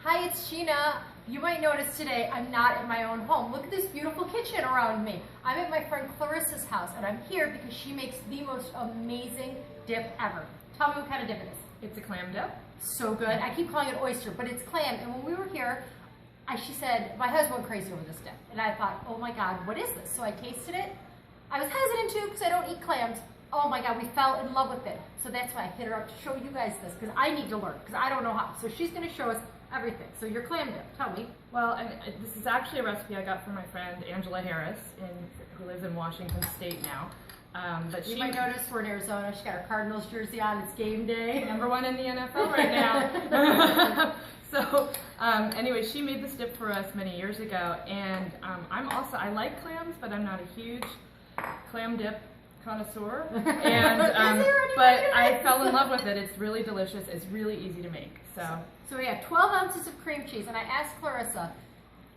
Hi, it's Gina. You might notice today I'm not in my own home. Look at this beautiful kitchen around me. I'm at my friend Clarissa's house, and I'm here because she makes the most amazing dip ever. Tell me what kind of dip it is. It's a clam dip. So good. I keep calling it oyster, but it's clam. And when we were here, she said, my husband went crazy over this dip. And I thought, oh my God, what is this? So I tasted it. I was hesitant too because I don't eat clams. Oh my God, we fell in love with it. So that's why I hit her up to show you guys this, because I need to learn, because I don't know how. So she's going to show us everything. So your clam dip, tell me. Well, this is actually a recipe I got from my friend Angela Harris, who lives in Washington State now. But you might notice we're in Arizona. She's got her Cardinals jersey on. It's game day. #1 in the NFL right now. So anyway, she made this dip for us many years ago, and I like clams, but I'm not a huge clam dip connoisseur. And but I fell in love with it. It's really delicious. It's really easy to make. So we have 12 ounces of cream cheese, and I asked Clarissa,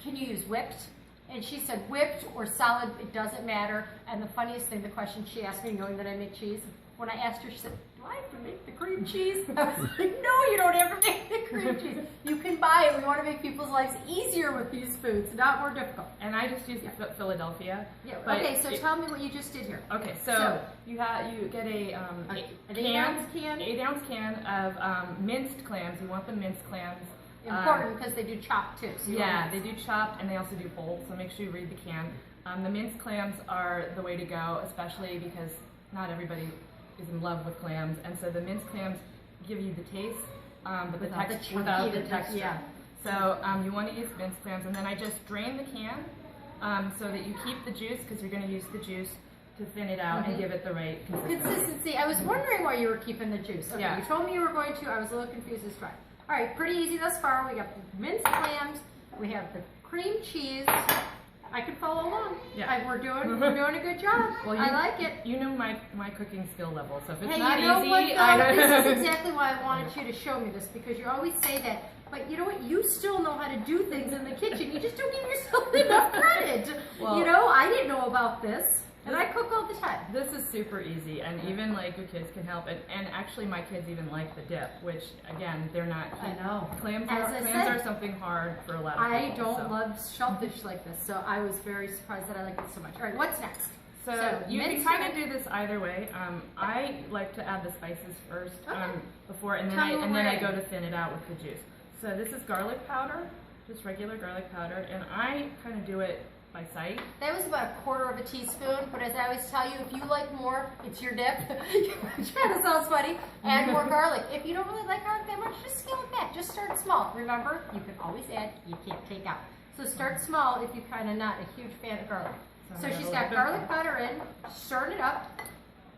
can you use whipped? And she said whipped or solid, it doesn't matter. And the funniest thing, the question she asked me, knowing that I make cheese, when I asked her, she said, do I have to make the cream cheese? I was like, no, you don't have to make the cream cheese. You can buy it. We want to make people's lives easier with these foods, not more difficult. And I just use Philadelphia. Yeah. Okay, so tell me what you just did here. Okay, so you get an 8-ounce can of minced clams. You want the minced clams. Important because they do chopped too. So yeah, they do chopped and they also do whole, so make sure you read the can. The minced clams are the way to go, especially because not everybody is in love with clams, and so the minced clams give you the taste, but without the texture. Yeah. So you want to use minced clams, and then I just drain the can so that you keep the juice, because you're going to use the juice to thin it out and give it the right consistency. I was wondering why you were keeping the juice. Okay, you told me you were going to. I was a little confused as well. All right, pretty easy thus far. We got the minced clams. We have the cream cheese. I can follow along. Yeah, we're doing a good job. Well, I like it. You know my cooking skill level, so if it's not easy, this is exactly why I wanted you to show me this, because you always say that. But you know what? You still know how to do things in the kitchen. You just don't give yourself enough credit. Well, you know, I didn't know about this. And I cook all the time. This is super easy, and even like your kids can help. And actually, my kids even like the dip, which again, they're not. I know. Clams are something hard for a lot of people. I don't love shellfish like this, so I was very surprised that I like it so much. All right, what's next? So you can kind of do this either way. I like to add the spices first before, and then I go to thin it out with the juice. So this is garlic powder, just regular garlic powder, and I kind of do it by sight. That was about 1/4 teaspoon, but as I always tell you, if you like more, it's your dip. That sounds funny. Add more garlic. If you don't really like garlic that much, just scale it back. Just start small. Remember, you can always add, you can't take out. So start small if you're kind of not a huge fan of garlic. So she's got garlic powder in, stirring it up.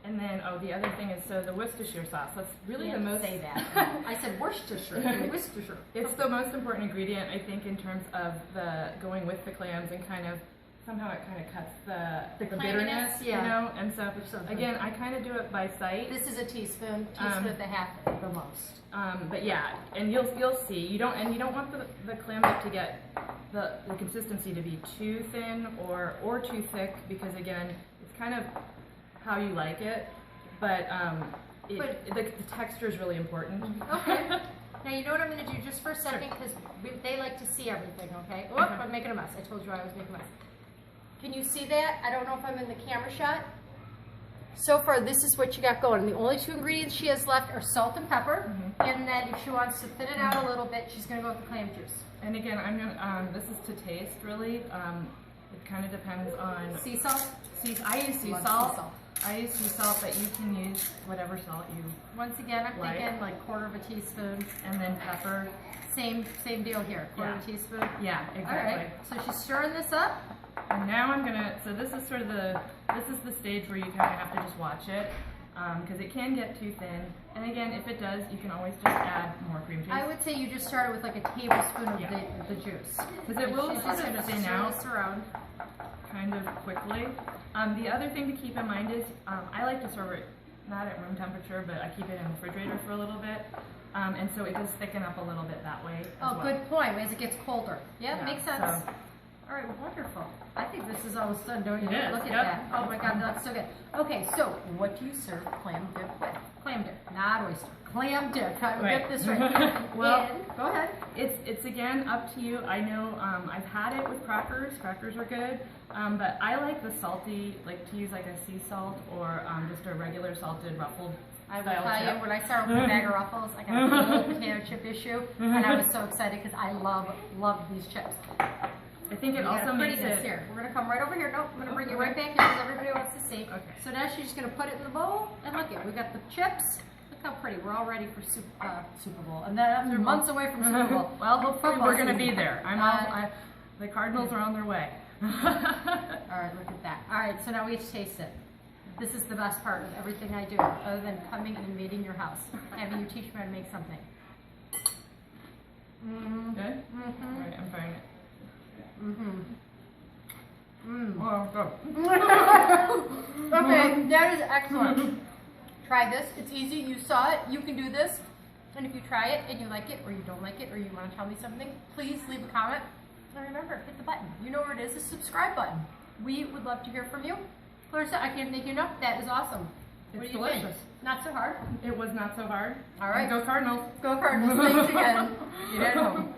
And then, the other thing is, so the Worcestershire sauce. That's really the most. Say that. I said Worcestershire. Worcestershire. It's the most important ingredient, I think, in terms of going with the clams, and kind of somehow it kind of cuts the bitterness, you know. And so again, I kind of do it by sight. This is a teaspoon and a half at the most. But yeah, and you'll see. You don't want the clam dip to get the consistency to be too thin or too thick, because again, it's kind of how you like it, but the texture is really important. Okay. Now you know what I'm going to do just for a second, because they like to see everything, okay? Oh, I'm making a mess. I told you I was making a mess. Can you see that? I don't know if I'm in the camera shot. So far, this is what you got going. The only 2 ingredients she has left are salt and pepper, and then if she wants to thin it out a little bit, she's going to go with the clam juice. And again, this is to taste, really. It kind of depends on... Sea salt? I use sea salt. I use sea salt, but you can use whatever salt you Once again, I'm thinking like 1/4 teaspoon. And then pepper. Same deal here, 1/4 teaspoon. Yeah, exactly. All right, so she's stirring this up. And now I'm gonna, so this is sort of this is the stage where you kind of have to just watch it, because it can get too thin. And again, if it does, you can always just add more cream cheese. I would say you just started with like a tablespoon of the juice. Because it will sort of thin out kind of quickly. The other thing to keep in mind is, I like to serve it not at room temperature, but I keep it in the refrigerator for a little bit. And so it does thicken up a little bit that way. Good point, as it gets colder. Yeah, makes sense. All right, wonderful. I think this is almost done, don't you? Look at that. Oh my God, that's so good. Okay, so what do you serve clam dip with? Clam dip, not oyster. Clam dip. Get this right. Well, go ahead. It's again up to you. I know I've had it with crackers. Crackers are good, but I like the salty, like to use like a sea salt or just a regular salted ruffled I will style tell chip. you, when I started with the bag of Ruffles, I got a little potato chip issue, and I was so excited because I love these chips. I think it also makes it. Here. We're gonna come right over here. Nope, I'm gonna bring you right back here because everybody wants to see. Okay. So now she's just gonna put it in the bowl, and look it. We got the chips. Look how pretty. We're all ready for Super Bowl, and then after months away from Super Bowl. Well, hopefully Football we're gonna season. be there. The Cardinals are on their way. All right, look at that. All right, so now we each taste it. This is the best part of everything I do, other than coming and invading your house, having you teach me how to make something. Good? Mm-hmm. All right, I'm trying it. Mm-hmm. Mm. Oh, go. Okay, that is excellent. Try this. It's easy. You saw it. You can do this. And if you try it and you like it or you don't like it or you want to tell me something, please leave a comment. And remember, hit the button. You know where it is, the subscribe button. We would love to hear from you. Clarissa, I can't thank you enough. That is awesome. What It's do you think? delicious. Not so hard? It was not so hard. All right. Go Cardinals. Go Cardinals. Thanks again. Get at home.